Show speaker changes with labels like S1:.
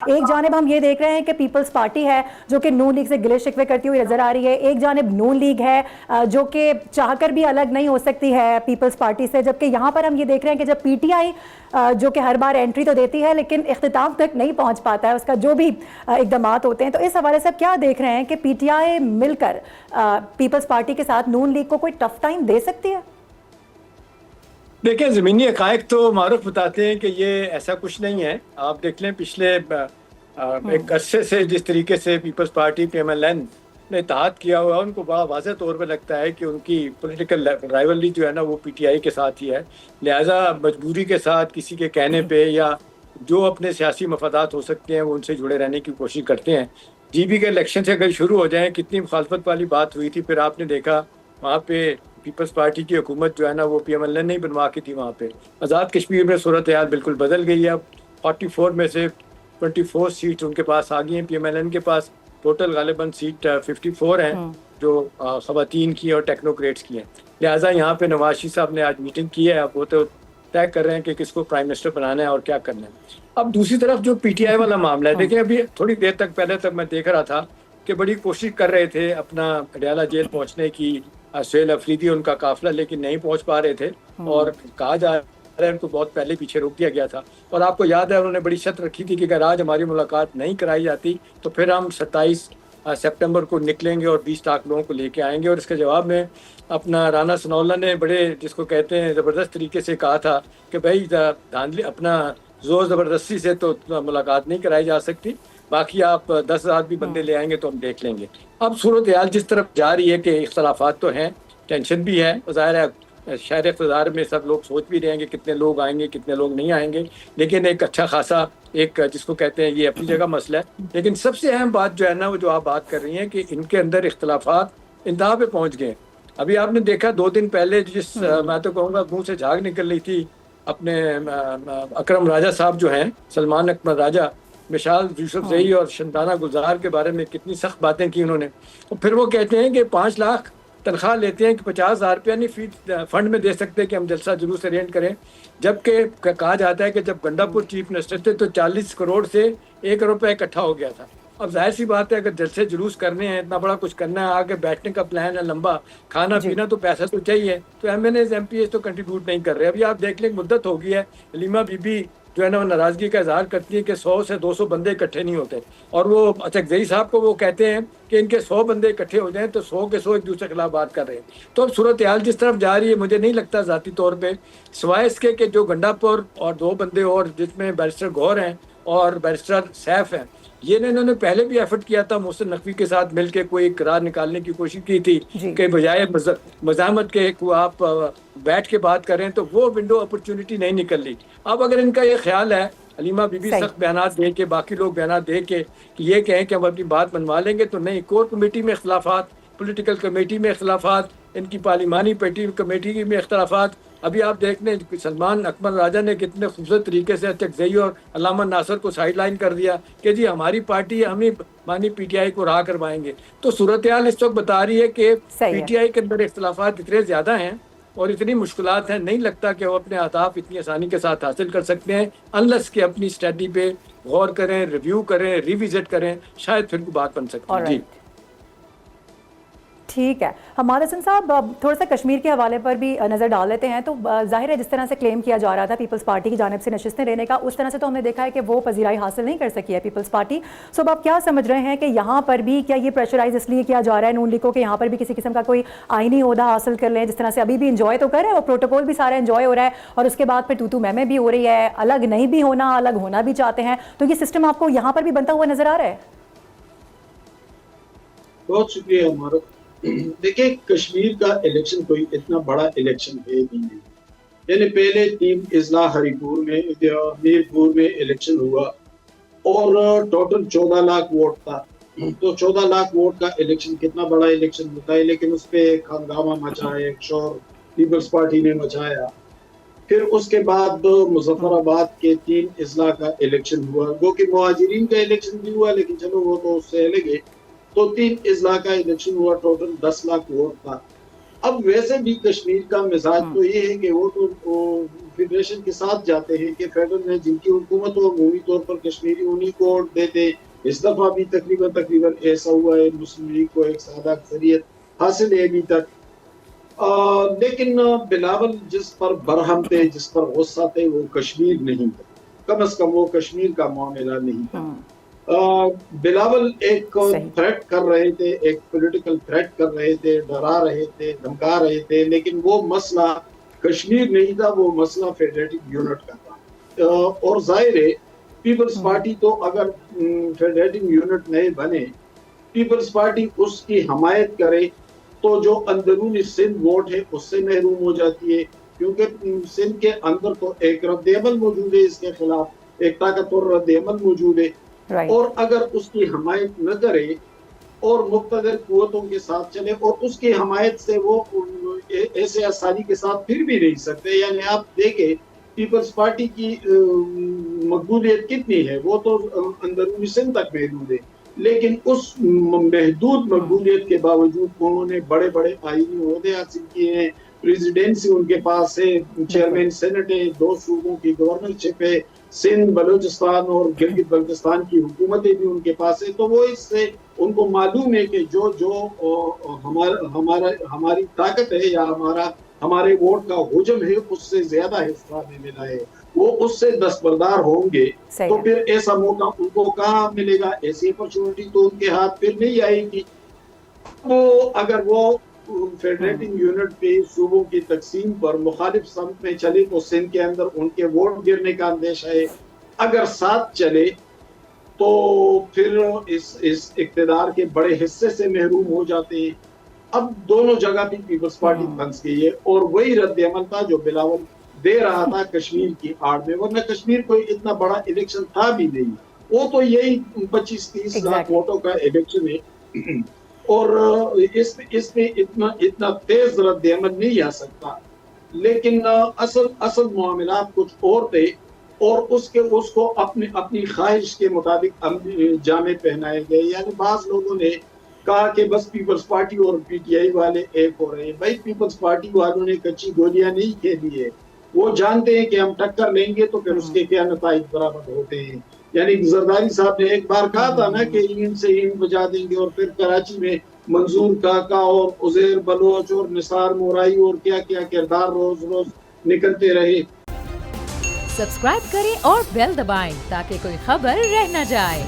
S1: ایک جانب ہم یہ دیکھ رہے ہیں کہ پیپلز پارٹی ہے جو کہ نون لیگ سے گلے شکوے کرتی ہوئی نظر آ رہی ہے، ایک جانب نون لیگ ہے جو کہ چاہ کر بھی الگ نہیں ہو سکتی ہے پیپلز پارٹی سے، جبکہ یہاں پر ہم یہ دیکھ رہے ہیں کہ جب پی ٹی آئی جو کہ ہر بار انٹری تو دیتی ہے لیکن اختتام تک نہیں پہنچ پاتا ہے اس کا جو بھی اقدامات ہوتے ہیں، تو اس حوالے سے کیا دیکھ رہے ہیں کہ پی ٹی آئی مل کر پیپلز پارٹی کے ساتھ نون لیگ کو کوئی ٹف ٹائم دے سکتی ہے؟
S2: دیکھیں، زمینی حقائق تو معروف بتاتے ہیں کہ یہ ایسا کچھ نہیں ہے. آپ دیکھ لیں پچھلے ایک عرصے سے جس طریقے سے Peoples Party P M L N نے اتحاد کیا ہوا ہے، ان کو بڑا واضح طور پہ لگتا ہے کہ ان کی پولیٹیکل رائیولری جو ہے نا وہ پی ٹی آئی کے ساتھ ہی ہے. لہٰذا مجبوری کے ساتھ کسی کے کہنے پہ یا جو اپنے سیاسی مفادات ہو سکتے ہیں وہ ان سے جڑے رہنے کی کوشش کرتے ہیں. جی بی کے الیکشن سے اگر شروع ہو جائیں، کتنی مخالفت والی بات ہوئی تھی، پھر آپ نے دیکھا وہاں پہ پیپلز پارٹی کی حکومت جو ہے نا وہ پی ایم ایل این نہیں بنوا کی تھی. وہاں پہ آزاد کشمیر میں صورتحال بالکل بدل گئی ہے. اب 44 میں سے 24 سیٹ ان کے پاس آ گئی ہیں. پی ایم ایل این کے پاس ٹوٹل غالباً سیٹ 54 ہیں جو خواتین کی اور ٹیکنوکریٹس کی ہیں. لہٰذا یہاں پہ نواز شریف صاحب نے آج میٹنگ کی ہے. اب وہ تو طے کر رہے ہیں کہ کس کو پرائم منسٹر بنانا ہے اور کیا کرنا ہے. اب دوسری طرف جو پی ٹی آئی والا معاملہ ہے، دیکھیں ابھی تھوڑی دیر تک پہلے تک میں دیکھ رہا تھا کہ بڑی کوشش کر رہے تھے اپنا اڈیالہ جیل پہنچنے کی، سہیل افریدی ان کا قافلہ، لیکن نہیں پہنچ پا رہے تھے اور کہا جا رہا ہے ان کو بہت پہلے پیچھے روک دیا گیا تھا. اور آپ کو یاد ہے انہوں نے بڑی شرط رکھی تھی کہ اگر آج ہماری ملاقات نہیں کرائی جاتی تو پھر ہم 27 سپٹمبر کو نکلیں گے اور 20 لاکھ لوگوں کو لے کے آئیں گے. اور اس کے جواب میں اپنا رانا ثناء اللہ نے بڑے جس کو کہتے ہیں زبردست طریقے سے کہا تھا کہ بھائی دھاندلی اپنا زور زبردستی سے تو ملاقات نہیں کرائی جا سکتی، باقی آپ 10,000 بھی بندے لے آئیں گے تو ہم دیکھ لیں گے. اب صورتحال جس طرف جا رہی ہے کہ اختلافات تو ہیں، ٹینشن بھی ہے، ظاہر ہے شہر اقتدار میں سب لوگ سوچ بھی رہے ہیں کہ کتنے لوگ آئیں گے کتنے لوگ نہیں آئیں گے، لیکن ایک اچھا خاصا ایک جس کو کہتے ہیں یہ اپنی جگہ مسئلہ ہے. لیکن سب سے اہم بات جو ہے نا وہ جو آپ بات کر رہی ہیں کہ ان کے اندر اختلافات انتہا پہ پہنچ گئے. ابھی آپ نے دیکھا 2 دن پہلے جس میں تو کہوں گا منہ سے جھاگ نکل رہی تھی اپنے اکرم راجہ صاحب جو ہیں، سلمان اکمل راجہ، مشال یوسف زئی اور شنتانہ گلزار کے بارے میں کتنی سخت باتیں کی انہوں نے. اور پھر وہ کہتے ہیں کہ 5 لاکھ تنخواہ لیتے ہیں کہ 50,000 روپیہ نہیں فی فنڈ میں دے سکتے کہ ہم جلسہ جلوس ارینج کریں، جبکہ کہا جاتا ہے کہ جب گنڈا پور چیف منسٹر تھے تو 40 کروڑ سے 1 کروڑ روپے اکٹھا ہو گیا تھا. اب ظاہر سی بات ہے اگر جلسے جلوس کرنے ہیں، اتنا بڑا کچھ کرنا ہے، آگے بیٹھنے کا پلان ہے لمبا، کھانا پینا تو پیسہ تو چاہیے، تو M N As M P As تو کنٹریبیوٹ نہیں کر رہے. ابھی آپ دیکھ لیں مدت ہو گئی ہے، حلیمہ بی بی جو ہے نا وہ ناراضگی کا اظہار کرتی ہے کہ 100 سے 200 بندے اکٹھے نہیں ہوتے، اور وہ اچکزئی صاحب کو وہ کہتے ہیں کہ ان کے 100 بندے اکٹھے ہو جائیں تو 100 کے 100 ایک دوسرے کے خلاف بات کر رہے ہیں. تو اب صورتحال جس طرف جا رہی ہے مجھے نہیں لگتا ذاتی طور پہ، سوائے اس کے کہ جو گنڈا پور اور 2 بندے اور جس میں بیرسٹر گور ہیں اور بیرسٹر سیف ہیں، یہ انہوں نے پہلے بھی ایفرٹ کیا تھا محسن نقوی کے ساتھ مل کے کوئی قرار نکالنے کی کوشش کی تھی کہ بجائے مزاحمت کے آپ بیٹھ کے بات کریں، تو وہ ونڈو اپرچونٹی نہیں نکل رہی. اب اگر ان کا یہ خیال ہے حلیمہ بی بی سخت بیانات دے کے، باقی لوگ بیانات دے کے یہ کہیں کہ ہم اپنی بات منوا لیں گے، تو نہیں، کور کمیٹی میں اختلافات، پولیٹیکل کمیٹی میں اختلافات، ان کی پارلیمانی کمیٹی میں اختلافات. ابھی آپ دیکھ لیں سلمان اکمل راجہ نے کتنے خوبصورت طریقے سے اچکزئی اور علامہ ناصر کو سائڈ لائن کر دیا کہ جی ہماری پارٹی ہم ہی مانی پی ٹی آئی کو راہ کروائیں گے. تو صورتحال اس وقت بتا رہی ہے کہ پی ٹی آئی کے اندر اختلافات اتنے زیادہ ہیں اور اتنی مشکلات ہیں، نہیں لگتا کہ وہ اپنے اہداف اتنی آسانی کے ساتھ حاصل کر سکتے ہیں انلس کہ اپنی اسٹریٹجی پہ غور کریں، ریویو کریں، ریویزٹ کریں، شاید پھر بات بن سکتی ہے. جی
S1: ٹھیک ہے. ہمارے حسن صاحب تھوڑا سا کشمیر کے حوالے پر بھی نظر ڈال لیتے ہیں. تو ظاہر ہے جس طرح سے کلیم کیا جا رہا تھا پیپلز پارٹی کی جانب سے نشستیں لینے کا، اس طرح سے تو ہم نے دیکھا ہے کہ وہ پذیرائی حاصل نہیں کر سکی ہے پیپلز پارٹی. سو اب آپ کیا سمجھ رہے ہیں کہ یہاں پر بھی کیا یہ پریشرائز اس لیے کیا جا رہا ہے نون لیگ کو کہ یہاں پر بھی کسی قسم کا کوئی آئینی عہدہ حاصل کر لیں، جس طرح سے ابھی بھی انجوائے تو کر رہے ہیں اور پروٹوکول بھی سارا انجوائے ہو رہا ہے، اور اس کے بعد پھر تو میں بھی ہو رہی ہے، الگ نہیں بھی ہونا، الگ ہونا بھی چاہتے ہیں، تو یہ سسٹم آپ کو یہاں پر بھی بنتا ہوا نظر آ رہا ہے؟
S3: بہت شکریہ ہمارا. دیکھیں کشمیر کا الیکشن کوئی اتنا بڑا الیکشن ہے نہیں. یعنی پہلے 3 اضلاع ہری پور میں میر پور میں الیکشن ہوا اور ٹوٹل 14 لاکھ ووٹ تھا. تو 14 لاکھ ووٹ کا الیکشن کتنا بڑا الیکشن ہوتا ہے، لیکن اس پہ ایک ہنگامہ مچا ہے، ایک شور پیپلز پارٹی نے مچایا. پھر اس کے بعد مظفر آباد کے 3 اضلاع کا الیکشن ہوا، وہ کہ مہاجرین کا الیکشن بھی ہوا لیکن چلو وہ تو اس سے الگ ہے. تو 3 اضلاع کا الیکشن ہوا، ٹوٹل 10 لاکھ ووٹ تھا. اب ویسے بھی کشمیر کا مزاج تو یہ ہے کہ وہ تو فیڈریشن کے ساتھ جاتے ہیں کہ فیڈرل میں جن کی حکومت ہو عمومی طور پر کشمیری انہیں کو ووٹ دیتے. اس دفعہ بھی تقریباً ایسا ہوا ہے, مسلم لیگ کو ایک سادہ اکثریت حاصل ہے ابھی تک. لیکن بلاول جس پر برہم تھے, جس پر غصہ تھے, وہ کشمیر نہیں تھا, کم از کم وہ کشمیر کا معاملہ نہیں تھا. بلاول ایک تھریٹ کر رہے تھے, ایک پولیٹیکل تھریٹ کر رہے تھے, ڈرا رہے تھے, دھمکا رہے تھے, لیکن وہ مسئلہ کشمیر نہیں تھا, وہ مسئلہ فیڈریٹنگ یونٹ کا تھا. اور ظاہر ہے پیپلز پارٹی تو اگر فیڈریٹنگ یونٹ نہیں بنے, پیپلز پارٹی اس کی حمایت کرے تو جو اندرونی سندھ ووٹ ہے اس سے محروم ہو جاتی ہے, کیونکہ سندھ کے اندر تو ایک رد عمل موجود ہے اس کے خلاف, ایک طاقتور رد عمل موجود ہے. اور اگر اس کی حمایت نہ کرے اور مقتدر قوتوں کے ساتھ چلے, اور اس کی حمایت سے وہ ایسے آسانی کے ساتھ پھر بھی نہیں سکتے. یعنی آپ دیکھیں پیپلز پارٹی کی مقبولیت کتنی ہے, وہ تو اندرونی سندھ تک محدود ہے, لیکن اس محدود مقبولیت کے باوجود انہوں نے بڑے بڑے آئینی عہدے حاصل کیے ہیں. پریزیڈنسی ان کے پاس ہے, چیئرمین سینٹ ہے, 2 صوبوں کی گورنرشپ ہے, سندھ, بلوچستان اور گلگت بلتستان کی حکومتیں بھی ان کے پاس ہے. تو وہ اس سے ان کو معلوم ہے کہ جو ہماری طاقت ہے یا ہمارے ووٹ کا حجم ہے اس سے زیادہ حصہ ہمیں ملا ہے, وہ اس سے دستبردار ہوں گے. تو پھر ایسا موقع ان کو کہاں ملے گا, ایسی اپرچونٹی تو ان کے ہاتھ پھر نہیں آئے گی. وہ اگر وہ فیڈریٹنگ یونٹ پہ صوبوں کی تقسیم پر مخالف سمت میں چلے تو سندھ کے اندر ان کے ووٹ گرنے کا اندیشہ ہے. اگر ساتھ چلے تو پھر اس اقتدار کے بڑے حصے سے محروم ہو جاتے ہیں. اب دونوں جگہ بھی پیپلز پارٹی پھنس گئی ہے, اور وہی رد عمل تھا جو بلاول دے رہا تھا کشمیر کی آڑ میں, ورنہ کشمیر کوئی اتنا بڑا الیکشن تھا بھی نہیں, وہ تو یہی 25-30 لاکھ ووٹوں کا الیکشن ہے, اور اس میں اتنا تیز رد عمل نہیں آ سکتا. لیکن اصل معاملات کچھ اور تھے, اور اس کو اپنی خواہش کے مطابق جامے پہنائے گئے. یعنی بعض لوگوں نے کہا کہ بس پیپلز پارٹی اور پی ٹی آئی والے ایک ہو رہے ہیں. بھائی پیپلز پارٹی والوں نے کچی گولیاں نہیں کھیلی ہے, وہ جانتے ہیں کہ ہم ٹکر لیں گے تو پھر اس کے کیا نتائج برآمد ہوتے ہیں. یعنی زرداری صاحب نے ایک بار کہا تھا نا کہ اینٹ سے اینٹ بجا دیں گے, اور پھر کراچی میں منظور کاکا اور عزیر بلوچ اور نثار مورائی اور کیا کیا کردار روز روز نکلتے رہے.
S4: سبسکرائب کریں اور بیل دبائیں تاکہ کوئی خبر رہ نہ جائے.